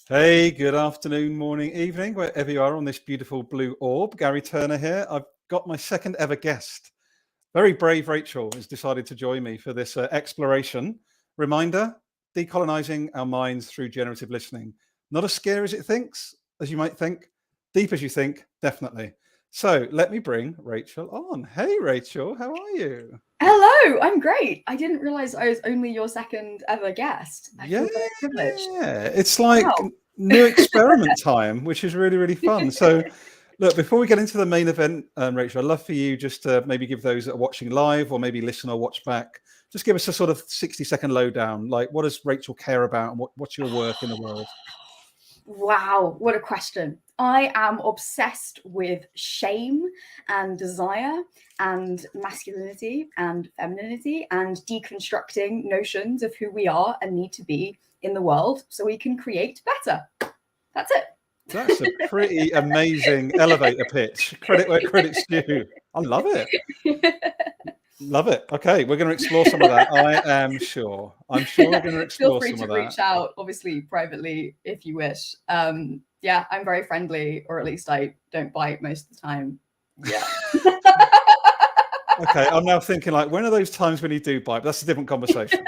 Hey, good afternoon, morning, evening, wherever you are on this beautiful blue orb. Gary Turner here. I've got my second ever guest. Very brave Rachel has decided to join me for this exploration. Reminder, decolonising our minds through generative listening. Not as scary as it thinks, as you might think. Deep as you think, definitely. So let me bring Rachel on. Hey, Rachel, how are you? Hello, I'm great. I didn't realize I was only your second ever guest. I Yeah, feel very privileged. it's like Wow. new experiment time, which is really, really fun. So, look, before we get into the main event, Rachel, I'd love for you just to maybe give those that are watching live or maybe listen or watch back, just give us a sort of 60-second lowdown. Like, what does Rachel care about and what's your work in the world? Wow, what a question. I am obsessed with shame and desire and masculinity and femininity and deconstructing notions of who we are and need to be in the world so we can create better. That's it. That's a pretty amazing elevator pitch. Credit where credit's due. I love it. Love it. Okay, we're going to explore some of that. I am sure. I'm sure we're going to Feel explore free some to of that. reach out, obviously privately, if you wish. Yeah, I'm very friendly, or at least I don't bite most of the time. Yeah. Okay, I'm now thinking like, when are those times when you do bite? That's a different conversation.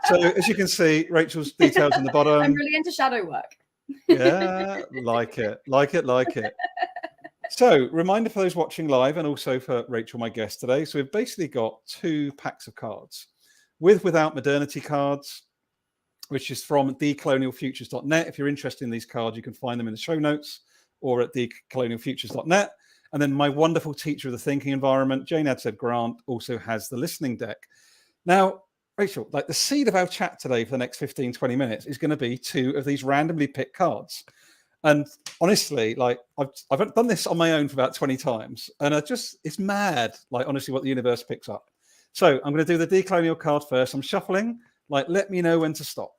So as you can see, Rachel's details in the bottom. I'm really into shadow work. Yeah, like it, like it, like it. So reminder for those watching live and also for Rachel, my guest today. So we've basically got 2 packs of cards. Without modernity cards, which is from decolonialfutures.net. If you're interested in these cards, you can find them in the show notes or at decolonialfutures.net. And then my wonderful teacher of the thinking environment, Jane Adshead Grant, also has the listening deck. Now, Rachel, like the seed of our chat today for the next 15, 20 minutes is going to be 2 of these randomly picked cards. And honestly, like I've done this on my own for about 20 times. And it's mad, like honestly, what the universe picks up. So I'm going to do the decolonial card first. I'm shuffling. Like, let me know when to stop.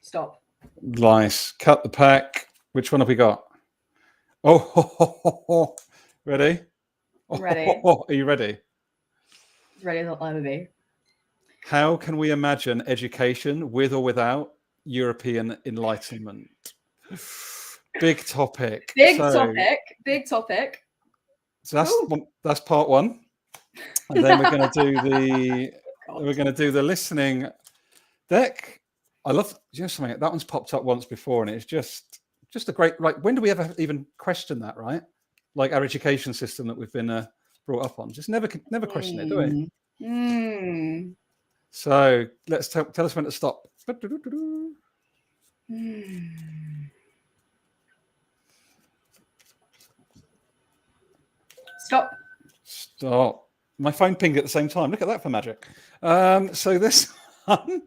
Stop. Nice. Cut the pack. Which one have we got? Oh, ready? I'm ready. Are you ready? As ready as I'll ever be. How can we imagine education with or without European enlightenment? Big topic. Big topic. Big topic. So that's part 1. And then we're going to do the listening deck. I love something that one's popped up once before, and it's just a great. Like, when do we ever even question that, right? Like our education system that we've been brought up on, just never question it, do we? So let's tell us when to stop. Stop. My phone pinged at the same time. Look at that for magic. So this one,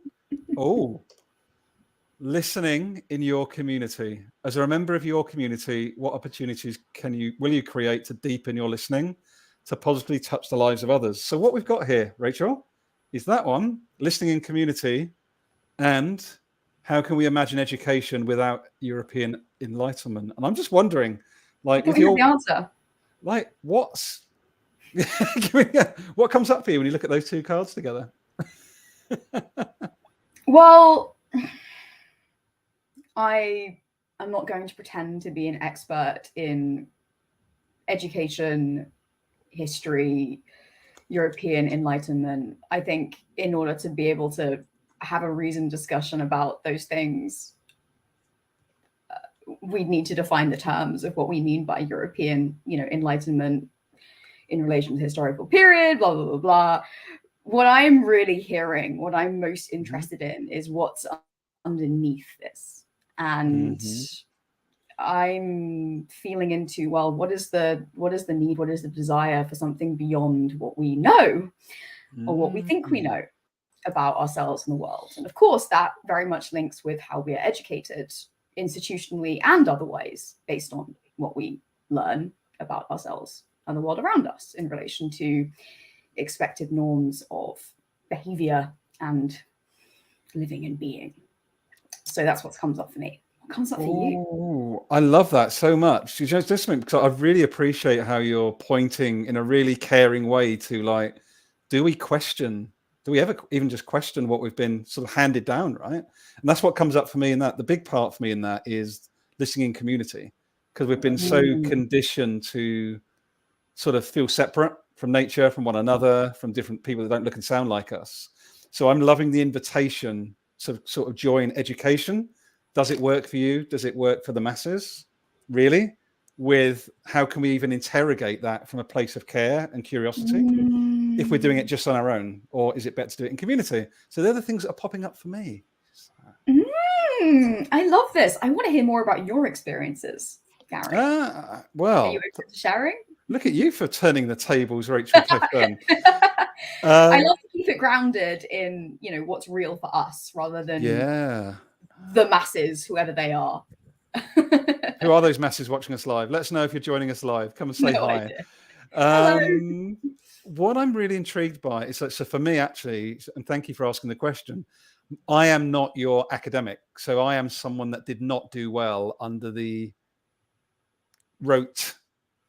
listening in your community. As a member of your community, what opportunities will you create to deepen your listening, to positively touch the lives of others? So what we've got here, Rachel, is that one, listening in community, and how can we imagine education without European enlightenment? And I'm just wondering, like, with your the answer, like, what comes up for you when you look at those 2 cards together? Well, I am not going to pretend to be an expert in education, history, European enlightenment. I think in order to be able to have a reasoned discussion about those things, we need to define the terms of what we mean by European, enlightenment in relation to the historical period, blah, blah, blah, blah. What I'm really hearing, what I'm most interested in is what's underneath this. And I'm feeling into, well, what is the need, what is the desire for something beyond what we know or what we think we know about ourselves and the world. And of course, that very much links with how we are educated institutionally and otherwise based on what we learn about ourselves and the world around us in relation to expected norms of behavior and living and being. So that's what comes up for me. comes up for you? Oh, I love that so much. You just because I really appreciate how you're pointing in a really caring way to like, do we ever even just question what we've been sort of handed down, right? And that's what comes up for me in that. The big part for me in that is listening in community, because we've been so conditioned to sort of feel separate from nature, from one another, from different people that don't look and sound like us. So I'm loving the invitation to sort of join education. Does it work for you? Does it work for the masses? Really? With how can we even interrogate that from a place of care and curiosity? If we're doing it just on our own, or is it better to do it in community? So they're the things that are popping up for me. I love this. I want to hear more about your experiences, Gary. Well, are you open to sharing? Look at you for turning the tables, Rachel Clifton. I love to keep it grounded in, what's real for us rather than the masses, whoever they are. Who are those masses watching us live? Let us know if you're joining us live. Come and say hi. Hello. What I'm really intrigued by is, so for me, actually, and thank you for asking the question, I am not your academic. So I am someone that did not do well under the rote,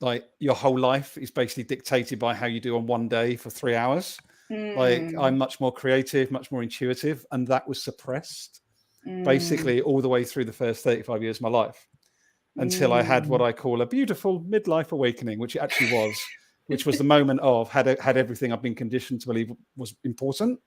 like your whole life is basically dictated by how you do on one day for 3 hours. Like I'm much more creative, much more intuitive, and that was suppressed basically all the way through the first 35 years of my life until I had what I call a beautiful midlife awakening, which it actually was, which was the moment of had everything I've been conditioned to believe was important,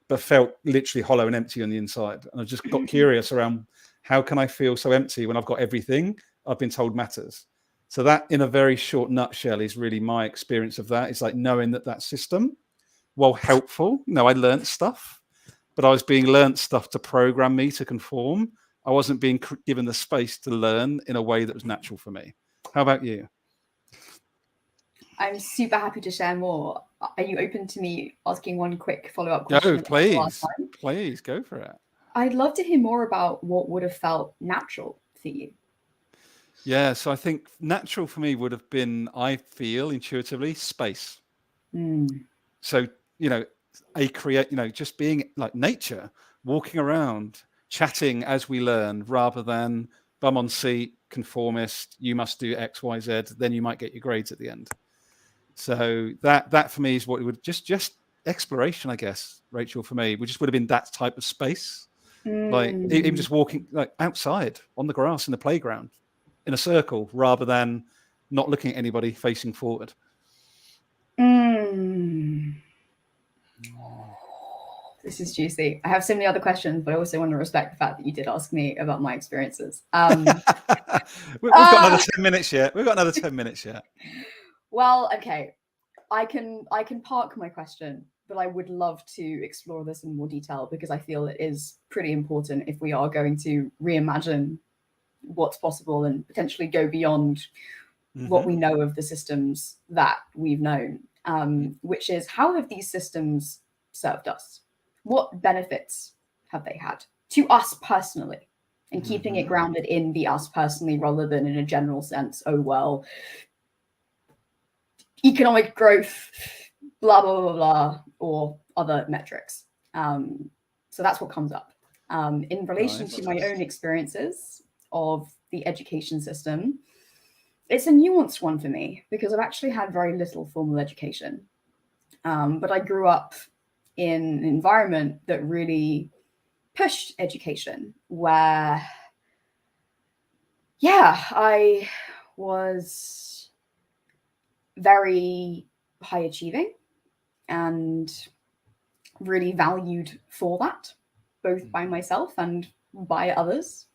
but felt literally hollow and empty on the inside. And I just got curious around how can I feel so empty when I've got everything I've been told matters. So that, in a very short nutshell, is really my experience of that. It's like knowing that system, while helpful, I learned stuff, but I was being learnt stuff to program me to conform. I wasn't being given the space to learn in a way that was natural for me. How about you? I'm super happy to share more. Are you open to me asking one quick follow-up question? Oh, please go for it. I'd love to hear more about what would have felt natural for you. Yeah, so I think natural for me would have been, I feel intuitively, space. So, just being like nature, walking around, chatting as we learn, rather than bum on seat, conformist, you must do X, Y, Z, then you might get your grades at the end. So that for me is what it would just exploration, I guess, Rachel, for me, we just would have been that type of space. Like even just walking like outside on the grass in the playground in a circle rather than not looking at anybody, facing forward. This is juicy. I have so many other questions, but I also want to respect the fact that you did ask me about my experiences. We've got another 10 minutes yet. Well, okay. I can park my question, but I would love to explore this in more detail because I feel it is pretty important if we are going to reimagine what's possible and potentially go beyond what we know of the systems that we've known, which is how have these systems served us? What benefits have they had to us personally? And keeping it grounded in the us personally rather than in a general sense, oh, well, economic growth, blah, blah, blah, blah, or other metrics. So that's what comes up. In relation to my own experiences of the education system, it's a nuanced one for me because I've actually had very little formal education. But I grew up in an environment that really pushed education where, I was very high achieving and really valued for that, both by myself and by others,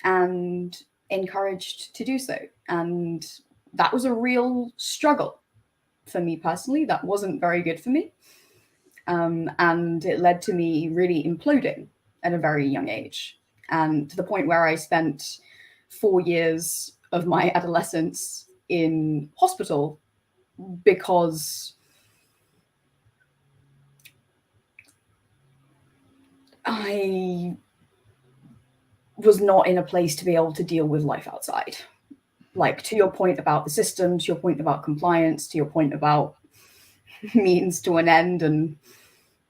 and encouraged to do so. And that was a real struggle for me personally. That wasn't very good for me. And it led to me really imploding at a very young age. And to the point where I spent 4 years of my adolescence in hospital because I was not in a place to be able to deal with life outside. Like, to your point about the system, to your point about compliance, to your point about means to an end and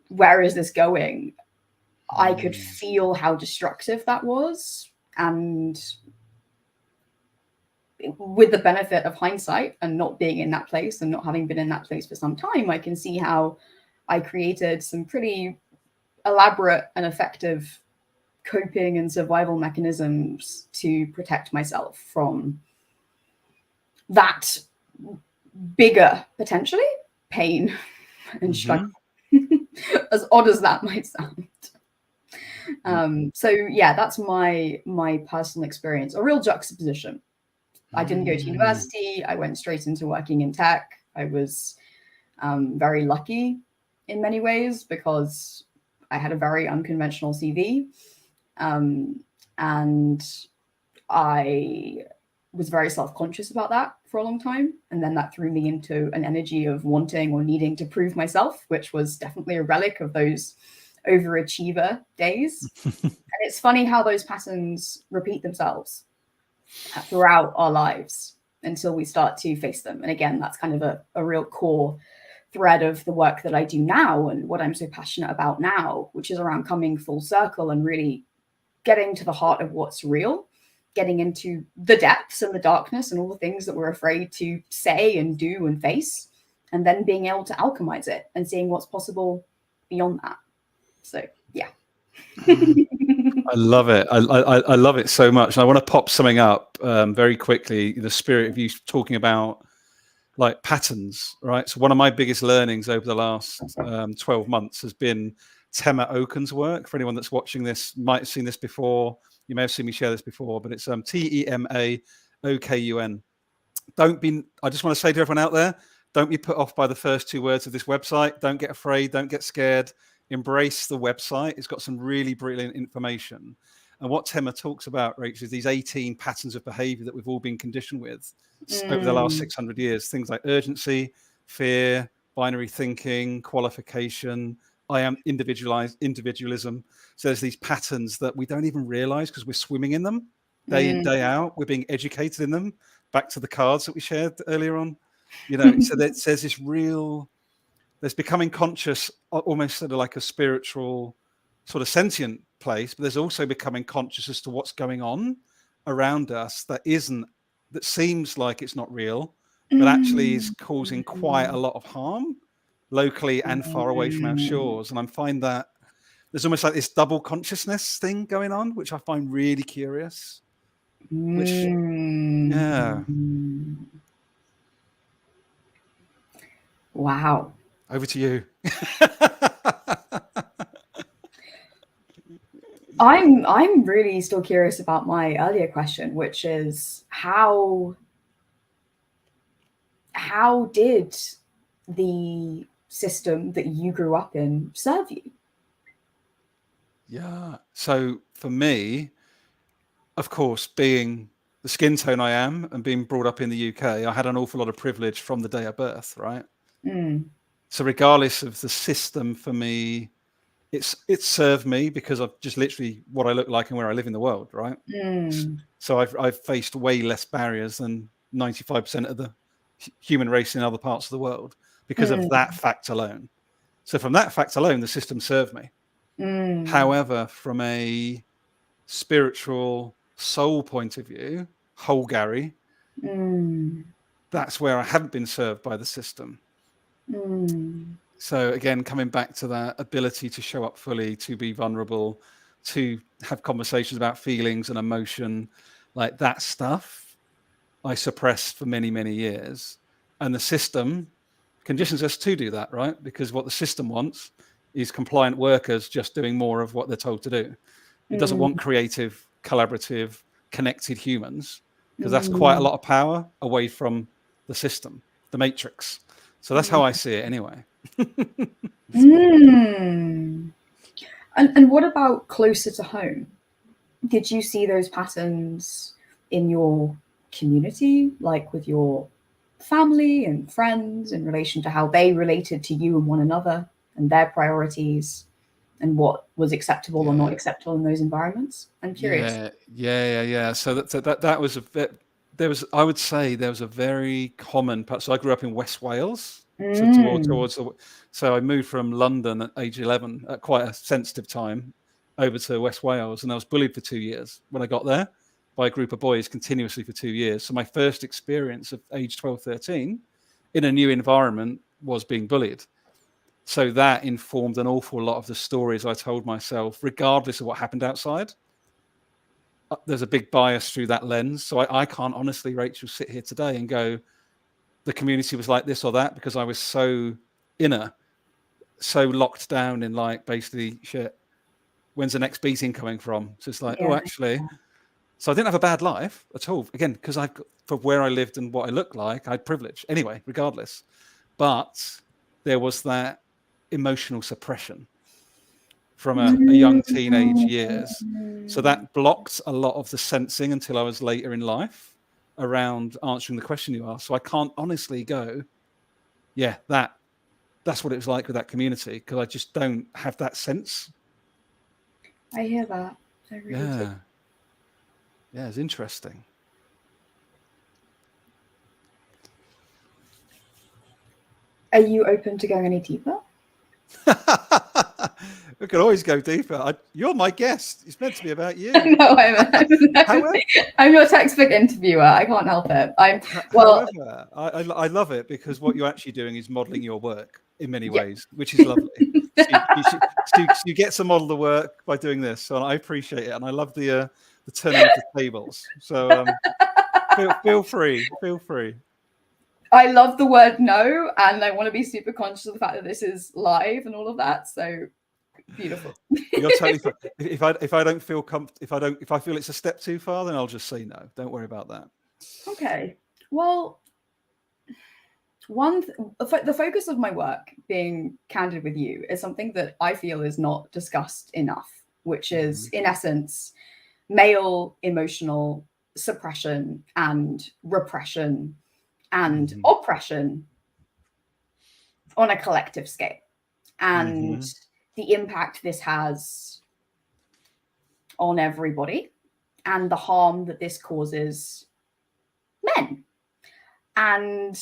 where is this going, I could feel how destructive that was. And with the benefit of hindsight and not being in that place and not having been in that place for some time, I can see how I created some pretty elaborate and effective coping and survival mechanisms to protect myself from that bigger, potentially, pain and struggle, as odd as that might sound. So yeah, that's my personal experience, a real juxtaposition. I didn't go to university. I went straight into working in tech. I was very lucky in many ways because I had a very unconventional CV. And I was very self-conscious about that for a long time. And then that threw me into an energy of wanting or needing to prove myself, which was definitely a relic of those overachiever days. And it's funny how those patterns repeat themselves throughout our lives until we start to face them. And again, that's kind of a real core thread of the work that I do now and what I'm so passionate about now, which is around coming full circle and really getting to the heart of what's real, getting into the depths and the darkness and all the things that we're afraid to say and do and face, and then being able to alchemize it and seeing what's possible beyond that. So yeah. I love it. I love it so much. And I want to pop something up very quickly. The spirit of you talking about like patterns, right? So one of my biggest learnings over the last 12 months has been Tema Okun's work. For anyone that's watching this, might have seen this before. You may have seen me share this before, but it's TEMA OKUN. I just want to say to everyone out there, don't be put off by the first two words of this website. Don't get afraid. Don't get scared. Embrace the website. It's got some really brilliant information. And what Tema talks about, Rachel, is these 18 patterns of behavior that we've all been conditioned with over the last 600 years. Things like urgency, fear, binary thinking, qualification, I am individualism. So there's these patterns that we don't even realize because we're swimming in them day in, day out. We're being educated in them. Back to the cards that we shared earlier on. You know, so there's this real, there's becoming conscious, almost sort of like a spiritual sort of sentient place, but there's also becoming conscious as to what's going on around us that seems like it's not real, but actually is causing quite a lot of harm locally and far away from our shores. And I find that there's almost like this double consciousness thing going on, which I find really curious. Which, yeah. Wow. Over to you. I'm really still curious about my earlier question, which is how did the system that you grew up in serve you? Yeah. So for me, of course, being the skin tone I am and being brought up in the UK, I had an awful lot of privilege from the day of birth, right? So regardless of the system, for me, it served me because of just literally what I look like and where I live in the world, right? So I've faced way less barriers than 95% of the human race in other parts of the world because of that fact alone. So from that fact alone, the system served me. However, from a spiritual soul point of view, whole Gary, that's where I haven't been served by the system. So again, coming back to that ability to show up fully, to be vulnerable, to have conversations about feelings and emotion, like that stuff, I suppressed for many, many years. And the system conditions us to do that, right? Because what the system wants is compliant workers just doing more of what they're told to do. It doesn't want creative, collaborative, connected humans, because that's quite a lot of power away from the system, the matrix. So that's how I see it anyway. And what about closer to home? Did you see those patterns in your community, like with your family and friends, in relation to how they related to you and one another and their priorities and what was acceptable or not acceptable in those environments? I'm curious. Yeah. So that was a bit, I would say there was a very common, so I grew up in West Wales. So I moved from London at age 11 at quite a sensitive time over to West Wales, and I was bullied for 2 years when I got there by a group of boys continuously for 2 years. So my first experience of age 12, 13 in a new environment was being bullied. So that informed an awful lot of the stories I told myself, regardless of what happened outside. There's a big bias through that lens. So I can't honestly, Rachel, sit here today and go, the community was like this or that, because I was so inner, so locked down in like, basically, shit, when's the next beating coming from? So it's like, oh, actually. So I didn't have a bad life at all. Again, because I've got, for where I lived and what I looked like, I had privilege anyway, regardless. But there was that emotional suppression from a young teenage years. So that blocked a lot of the sensing until I was later in life around answering the question you asked. So I can't honestly go, yeah, that's what it was like with that community, because I just don't have that sense. I hear that. I really do. Yeah, it's interesting. Are you open to going any deeper? We could always go deeper. You're my guest. It's meant to be about you. No, I'm your textbook interviewer. I can't help it. However, I love it, because what you're actually doing is modeling your work in many ways, which is lovely. So you get to model the work by doing this. So I appreciate it. And I love the turning of the tables. So feel free. I love the word no, and I want to be super conscious of the fact that this is live and all of that. So beautiful. You're totally fine. If I don't feel if I feel it's a step too far, then I'll just say no. Don't worry about that. Okay. Well, the focus of my work, being candid with you, is something that I feel is not discussed enough, which is, in essence, male emotional suppression and repression and oppression on a collective scale, and the impact this has on everybody, and the harm that this causes men. And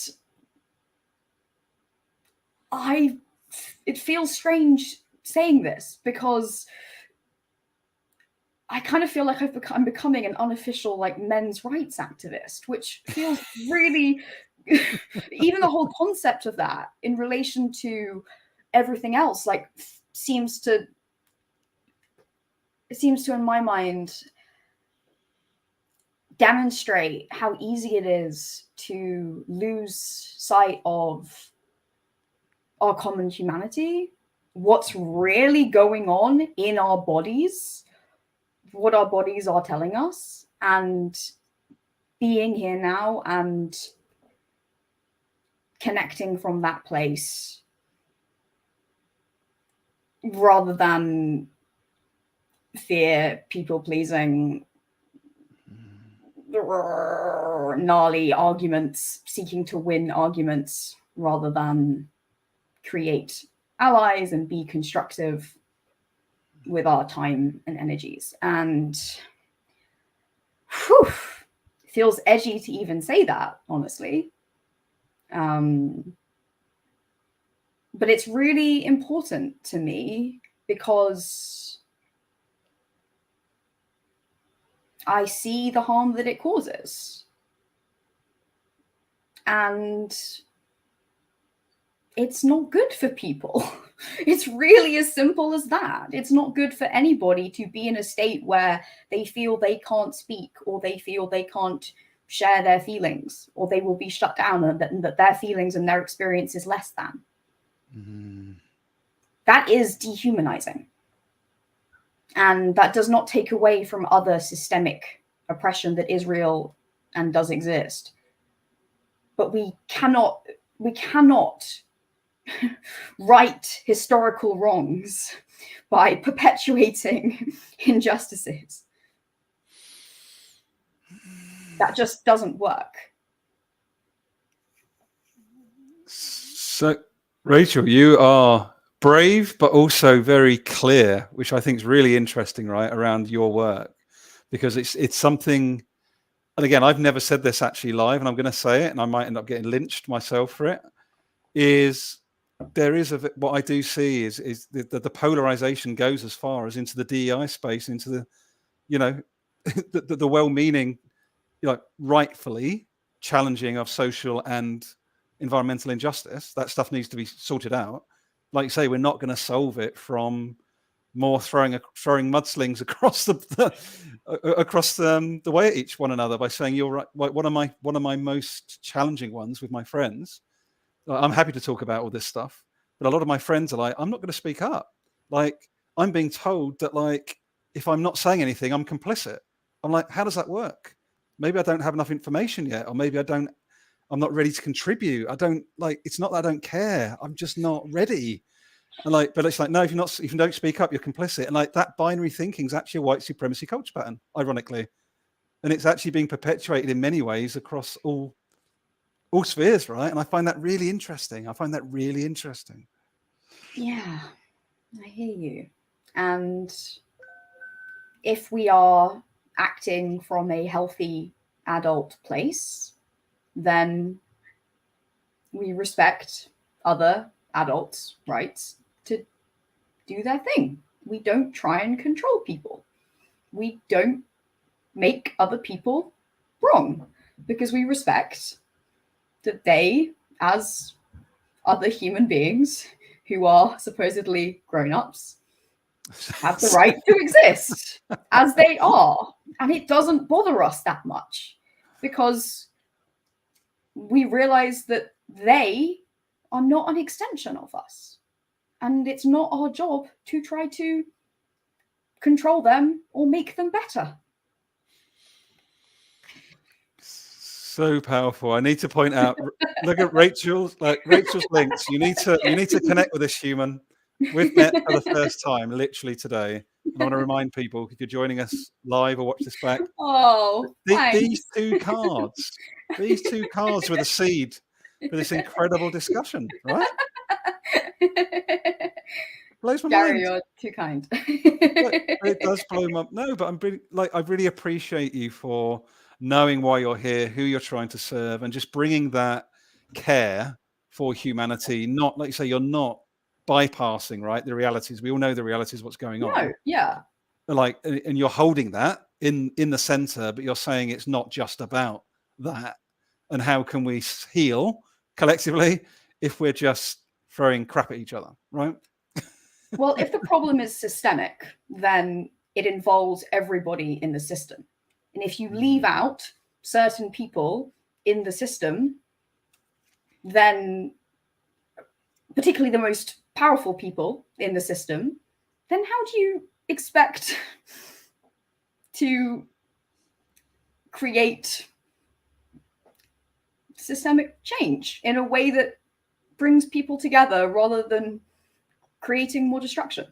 it feels strange saying this, because I kind of feel like I'm becoming an unofficial like men's rights activist, which feels really, even the whole concept of that in relation to everything else, like seems to in my mind demonstrate how easy it is to lose sight of our common humanity, what's really going on in our bodies, what our bodies are telling us, and being here now and connecting from that place rather than fear, people pleasing, gnarly arguments, seeking to win arguments rather than create allies and be constructive with our time and energies. And feels edgy to even say that, honestly. But it's really important to me, because I see the harm that it causes. And it's not good for people. It's really as simple as that. It's not good for anybody to be in a state where they feel they can't speak, or they feel they can't share their feelings, or they will be shut down, and that their feelings and their experience is less than. That is dehumanizing. And that does not take away from other systemic oppression that is real and does exist. But we cannot right historical wrongs by perpetuating injustices. That just doesn't work. So, Rachel, you are brave, but also very clear, which I think is really interesting, right, around your work, because it's something. And again, I've never said this actually live, and I'm going to say it, and I might end up getting lynched myself for it. Is there is what I do see is the polarization goes as far as into the DEI space, into the, you know, the well-meaning, you know, rightfully challenging of social and environmental injustice. That stuff needs to be sorted out. Like you say, we're not going to solve it from more throwing mudslings across the way at each one another by saying you're right. Like one of my most challenging ones with my friends. I'm happy to talk about all this stuff, but a lot of my friends are like, I'm not going to speak up. Like, I'm being told that, like, if I'm not saying anything, I'm complicit. I'm like, how does that work? Maybe I don't have enough information yet, or maybe I'm not ready to contribute. I don't like, it's not that I don't care. I'm just not ready. And like, but it's like, no, if you don't speak up, you're complicit. And like, that binary thinking is actually a white supremacy culture pattern, ironically. And it's actually being perpetuated in many ways across all spheres, right? And I find that really interesting. Yeah, I hear you. And if we are acting from a healthy adult place, then we respect other adults' rights to do their thing. We don't try and control people. We don't make other people wrong, because we respect that they, as other human beings who are supposedly grown-ups, have the right to exist as they are. And it doesn't bother us that much, because we realize that they are not an extension of us. And it's not our job to try to control them or make them better. So powerful. I need to point out, look at Rachel's links. You need to connect with this human. We've met for the first time, literally today. And I want to remind people, if you're joining us live or watch this back, these two cards were the seed for this incredible discussion, right? Blows my Gary, mind. you're too kind. It does blow my no, but I really appreciate you for knowing why you're here, who you're trying to serve, and just bringing that care for humanity. Not, like you say, you're not bypassing, right, the realities. We all know the realities of what's going on. No, yeah. Like, and you're holding that in the center, but you're saying it's not just about that. And how can we heal collectively if we're just throwing crap at each other, right? Well, if the problem is systemic, then it involves everybody in the system. And if you leave out certain people in the system, then particularly the most powerful people in the system, then how do you expect to create systemic change in a way that brings people together rather than creating more destruction?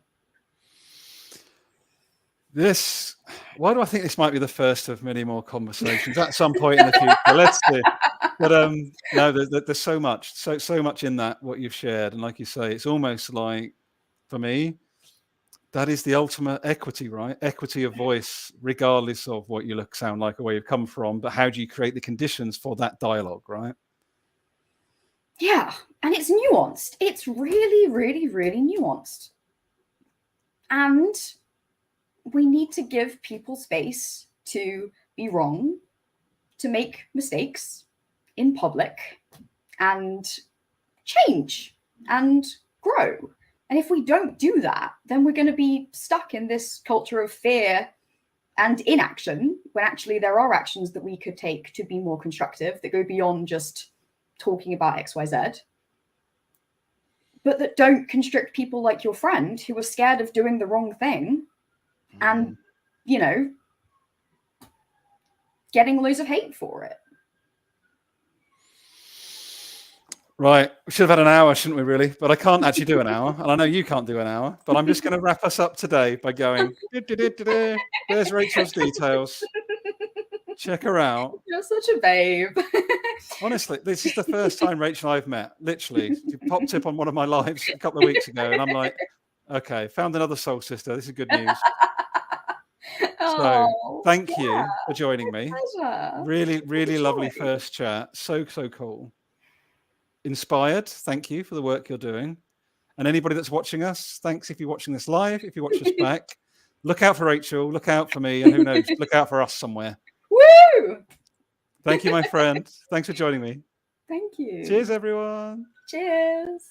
Why do I think this might be the first of many more conversations at some point in the future? Let's see. But no, there's so much in that, what you've shared. And like you say, it's almost like, for me, that is the ultimate equity, right? Equity of voice, regardless of what you look, sound like, or where you've come from. But how do you create the conditions for that dialogue, right? Yeah, and it's nuanced. It's really, really, really nuanced. And we need to give people space to be wrong, to make mistakes in public, and change and grow. And if we don't do that, then we're going to be stuck in this culture of fear and inaction, when actually there are actions that we could take to be more constructive, that go beyond just talking about XYZ, but that don't constrict people like your friend who are scared of doing the wrong thing and, you know, getting loads of hate for it. Right. We should have had an hour, shouldn't we, really? But I can't actually do an hour. And I know you can't do an hour. But I'm just going to wrap us up today by going, there's Rachel's details. Check her out. You're such a babe. Honestly, this is the first time Rachel and I've met. Literally. She popped up on one of my lives a couple of weeks ago. And I'm like, okay, found another soul sister. This is good news. So thank you for joining me. Pleasure. Really, really lovely first chat. So cool. inspired, thank you for the work you're doing. And anybody that's watching us, thanks if you're watching this live. If you watch us back, look out for Rachel, look out for me, and who knows, look out for us somewhere. Woo! Thank you, my friend. Thanks for joining me. Thank you. Cheers, everyone. Cheers.